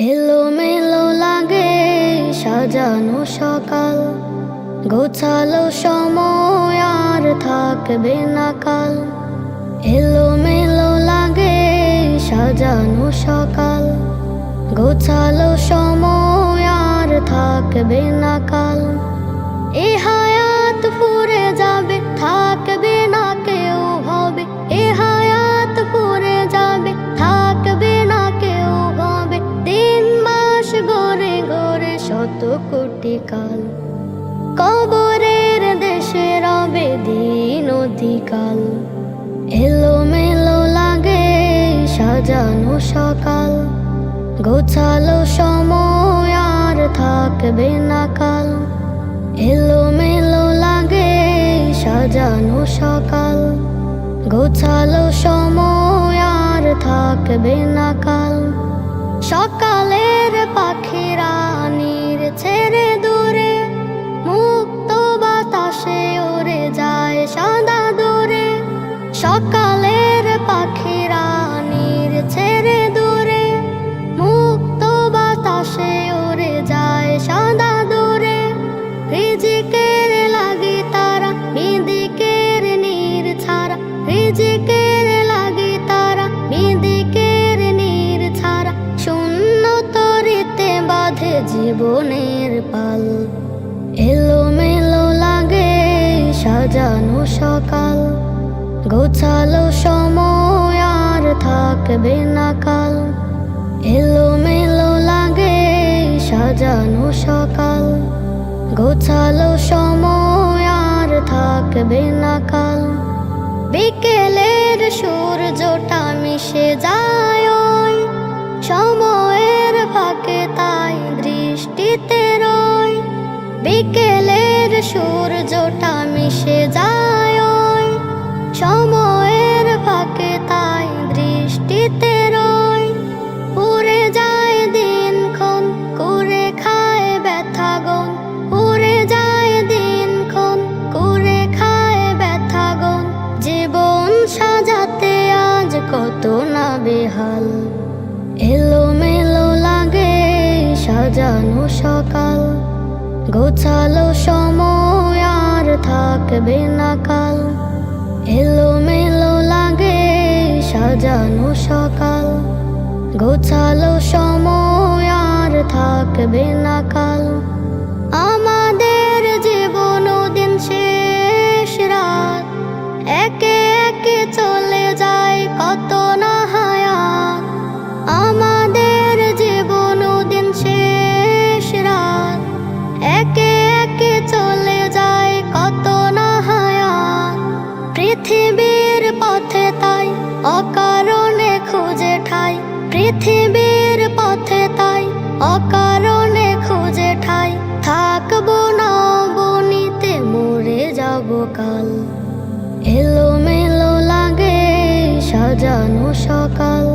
এলোমেলো লাগে সাজানো সকাল, গোছালো সময় আর থাকবে না কাল। এলোমেলো লাগে সাজানো সকাল, গোছালো সময় আর থাকবে না কাল। এ হায়াত ফুরে যাবে, থাকবে না কেউ হবে। এ হায়াত ফুরে যাবে, থাকবে না কেউ হবে। দিন মাস গড়ে গড়ে শত কোটি কাল, কবরের দেশে রবে দিন অধিকাল। এলোমেলো লাগে সাজানো সকাল, গোছালো সময় আর থাকবে না কাল। এলোমেলো লাগে সাজানো সকাল, গোছালো সময় আর থাকবে না কাল। সকালের পাখিরা নীড় ছেড়ে দূরে, মুক্ত বাতাসে উড়ে যায় সাদা দূরে। সকালের পাখিরা নীড় ছেড়ে দূরে, মুক্ত বাতাসে উড়ে যায় সাদা দূরে। রিজিকের লাগি তারা বিদিকের নীড় ছাড়া, রিজিকের লাগি তারা বিদিকের নীড় ছাড়া। শূন্য তরিতে বাঁধে জীবনের পাল। এলোমেলো লাগে সাজানো সকাল, গোছালো সময় আর থাকবে না কাল। এলোমেলো লাগে সাজানো সকাল, গোছালো সময় আর থাকবে না কাল। বিকেলের সূর্যটা মিশে যায় ওই সময়ের ফাঁকে, তাই দৃষ্টিতে রয়। বিকেলের সূর্যটা মিশে যায় ওই সময়ের ফাঁকে, তাই দৃষ্টিতে রয়। পুরে যায় দিনক্ষণ, করে খায় ব্যথাগণ। পুরে যায় দিনক্ষণ, করে খায় ব্যথাগণ। জীবন সাজাতে আজ কত না বেহাল। এলোমেলো লাগে সাজানো সকাল, গোছালো সময় আর থাকবে না কাল। এলোমেলো লাগে সাজানো সকাল, গোছালো সময় আর থাকবে না কাল। আমাদের জীবন দিন শেষ রাত, একে একে চলে যায় কত না হায়াত। আমাদের জীবন দিন শেষ রাত, একে একে চলে যায় কত না হায়াত। পৃথিবীর পথে তাই অকারণে খুঁজে ঠাই, পৃথিবীর পথে তাই অকারণে খুঁজে ঠাই। থাকবো না বনিতে, মরে যাব কাল। এলোমেলো লাগে সাজানো সকাল,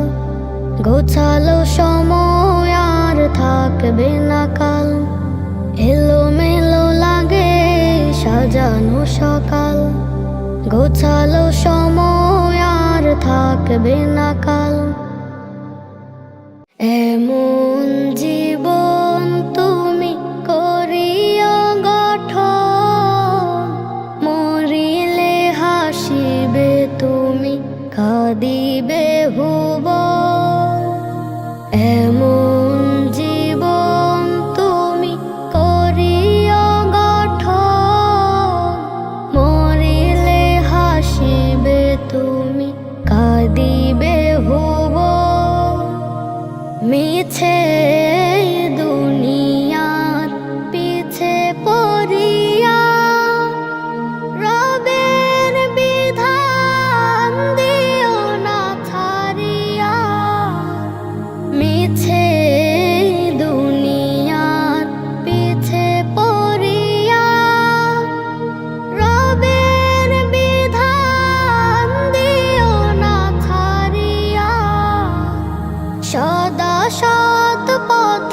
গোছালো সময় আর থাকবে না কাল। এলোমেলো লাগে সাজানো সকাল, গোছালো সময় আর থাকবে না কাল। এমন জীবন তুমি করিও গঠন, মরিলে হাসিবে তুমি, কাঁদিবে ভুবন। এমন জীবন তুমি করিও গঠন, মরিলে হাসিবে তুমি, কাঁদিবে ভুবন। মিছে দুনিয়ার পিছে পড়িয়া, রবের বিধান দিও না ছাড়িয়া। মিছে দুনিয়ার পিছে পড়িয়া, রবের বিধান দিও না ছাড়িয়া। সদা সৎ পথ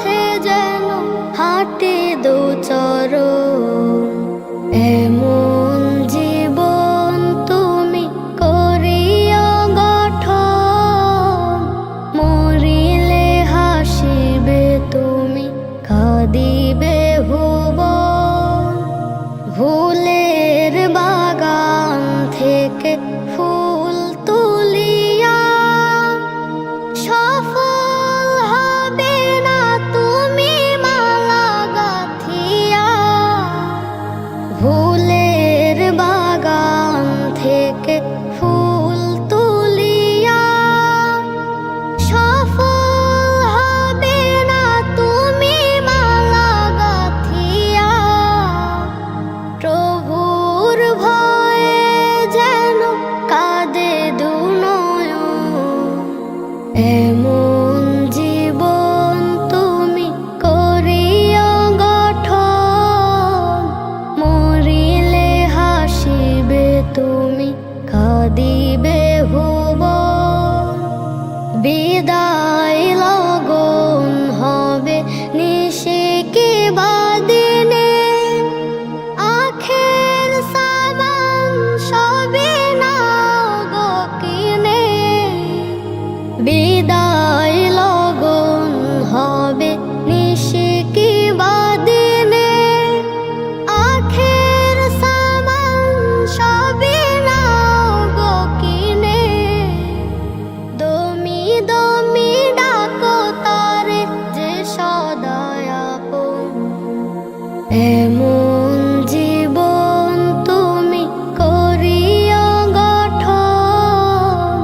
এমন জীবন তুমি করিয়া গঠন,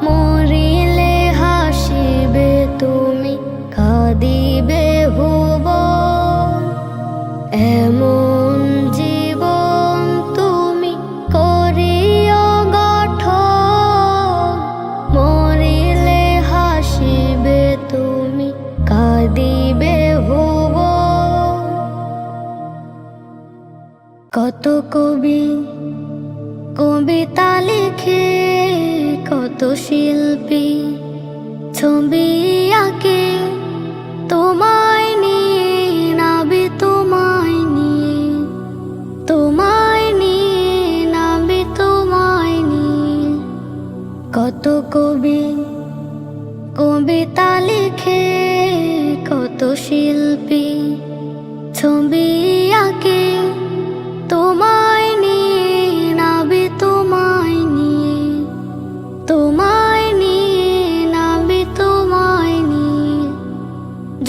মরিলে হাসিবে তুমি, কাঁদিবে ভুবন। এমন জীবন তুমি করিয়া গঠন, মরিলে হাসিবে তুমি, কাঁদিবে ভুবন। কত কবি কবিতা লিখে, কত শিল্পী ছবি আঁকে, তোমায় নিয়ে নাবে, তোমায় নিয়ে, তোমায় নিয়ে নাবে, তোমায় নিয়ে। কত কবি কবিতা লিখে, কত শিল্পী ছবি আঁকে, তোমায় নিয়ে নাবে, তোমায় নিয়ে, তোমায় নিয়ে নাবে, তোমায় নিয়ে।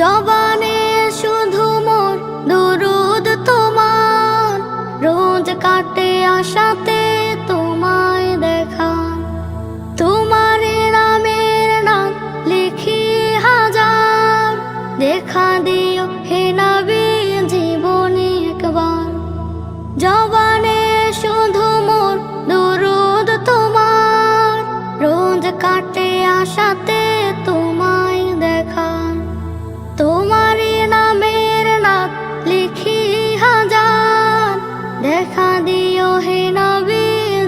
জবানে শুধু মোর দরুদ তোমার, রোজ কাটে আশাতে তোমায় দেখা। তোমার নামের নাম লিখি হাজার, দেখা দিও হে নবী জীবনে একবার। জবানে শুধু মোর দরুদ তোমার, রোজ কাটে আশাতে তোমায় দেখা। তোমার নামের নাম লিখি হাজার, দেখা দিও হে নবী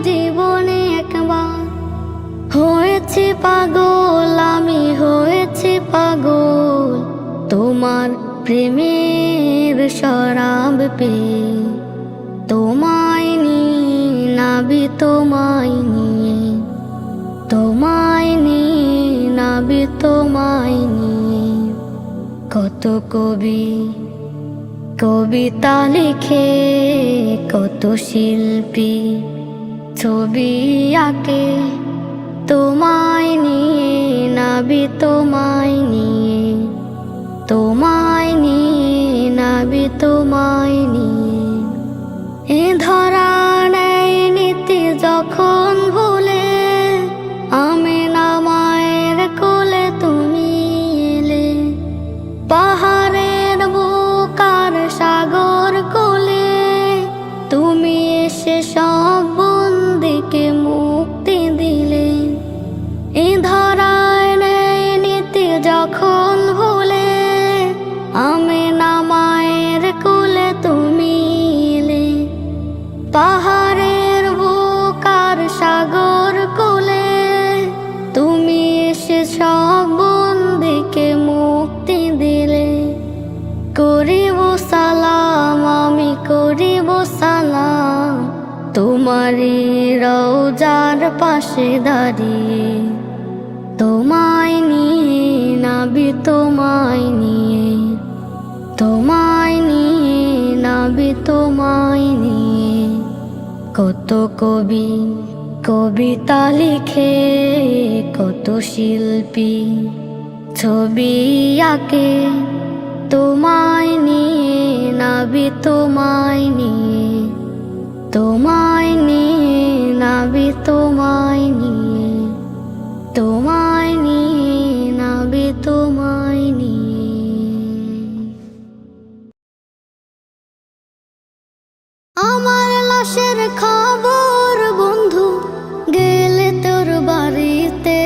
জীবনে একবার। হয়েছে পাগল আমি, হয়েছে পাগল তোমার প্রেমের শরাব পেয়ে। তোমায় নিয়ে নাবি, তোমায় নিয়ে, তোমায় নিয়ে নাবি, তোমায় নিয়ে। কত কবি কবিতা লিখে, কত শিল্পী ছবি আঁকে, তোমায় নিয়ে নাবি, তোমায় নিয়ে, তোমায় নিয়ে নাবি, তোমায় নিয়ে। এ ধরা নেয় নীতি যখন ভুলে, আমিনা মায়ের কোলে তুমি এলে। পাহাড়ের বুকার সাগর কোলে, তুমি এসে সব বন্দিকে মুক্তি দিলে। এ ধরায় নেয় নীতি যখন ভুলে, আমিনা মায়ের কোলে তুমি এলে। পাহাড়ের বুকার সাগর কোলে, তুমি এসে সব বন্দিকে মুক্তি দিলে। করিব সালাম আমি, করিব সালাম তোমারি রওজার পাশে দাঁড়িয়ে। তোমায় নিয়ে নাবি, তোমায় নিয়ে, তোমায় নিয়ে নাবি, তোমায় নিয়ে। কত কবি কবিতা লিখে, কত শিল্পী ছবি আঁকে, তোমায় নিয়ে নাবি, তোমায় নিয়ে, তোমায় নিয়ে নাবি, তোমায় নিয়ে, তোমায় নিয়ে নাবি, তোমায় নিয়ে। আমার লাশের খবর বন্ধু গেলে তোর বাড়িতে,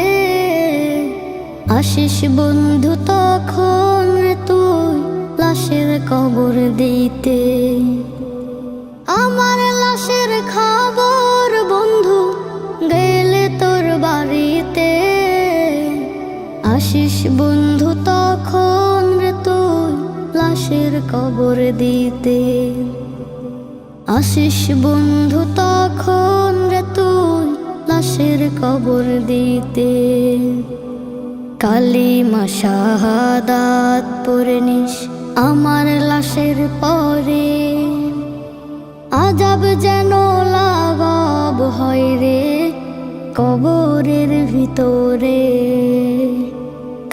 আসিস বন্ধু তখন তুই লাশের কবর দিতে। আমার লাশের খবর বন্ধু গেলে তোর বাড়িতে, আসিস বন্ধু তখন তুই লাশের কবর দিতে। আসিস বন্ধু তখন তুই লাশের কবর দিতে। কালিমা শাহাদাত পড়ে নিস আমার লাশের পরে, আজাব যেন লাগাব হয় রে কবরের ভিতরে।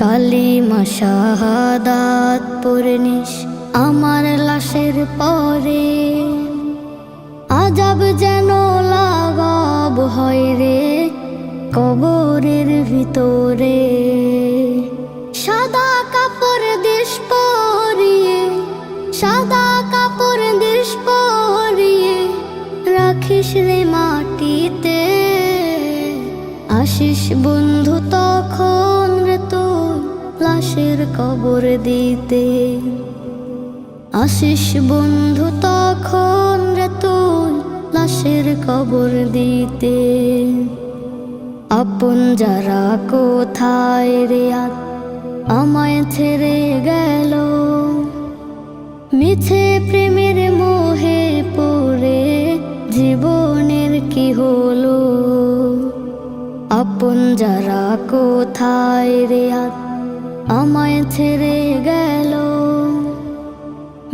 কালিমা শাহাদাত পড়ে নিস আমার লাশের লাশের পরে আজাব যেন লাগাব হয় রে কবরের ভিতরে। সাদা কাপড় দেশ পরিয়ে, সাদা কাপড় দেশ পরিয়ে রাখিস রে মাটিতে। আসিস বন্ধু তখন রে তুই লাশের কবর দিতে। আসিস বন্ধু তখন রে তুই লাশের কবর দিতে। আপন যারা কোথায় রে আজ আমায় ছেড়ে গেল, মিছে প্রেমের মোহে পড়ে জীবনের কি হলো। আপন যারা কোথায় রে আজ আমায় ছেড়ে গেল,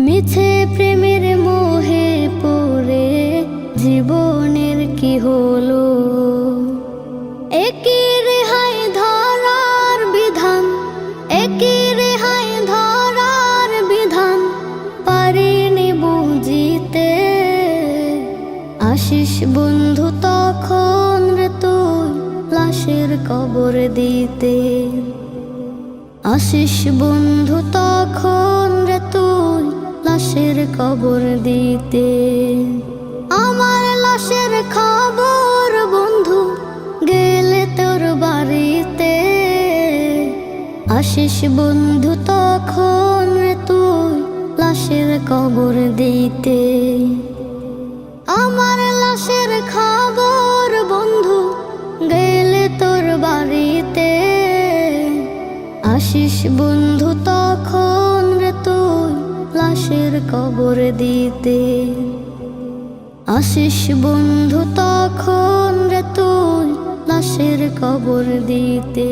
মিছে প্রেমের মোহে পড়ে জীবনের কি হলো। একই রেহাই ধরার বিধান, একই রেহাই ধরার বিধান পারিনি বুঝিতে। আসিস বন্ধু তখন রে তুই লাশের কবর দিতে। আসিস বন্ধু তখন রে তুই লাশের কবর দিতে। আমার লাশের খবর বন্ধু গেলে তোর বাড়িতে। আসিস বন্ধু তখন রে তুই লাশের কবর দিতে। আমার লাশের খবর বন্ধু গেলে তোর বাড়িতে। আসিস বন্ধু তখন রে তুই লাশের কবর দিতে। আসিস বন্ধু তখন রে তুই লাশের কবর দিতে।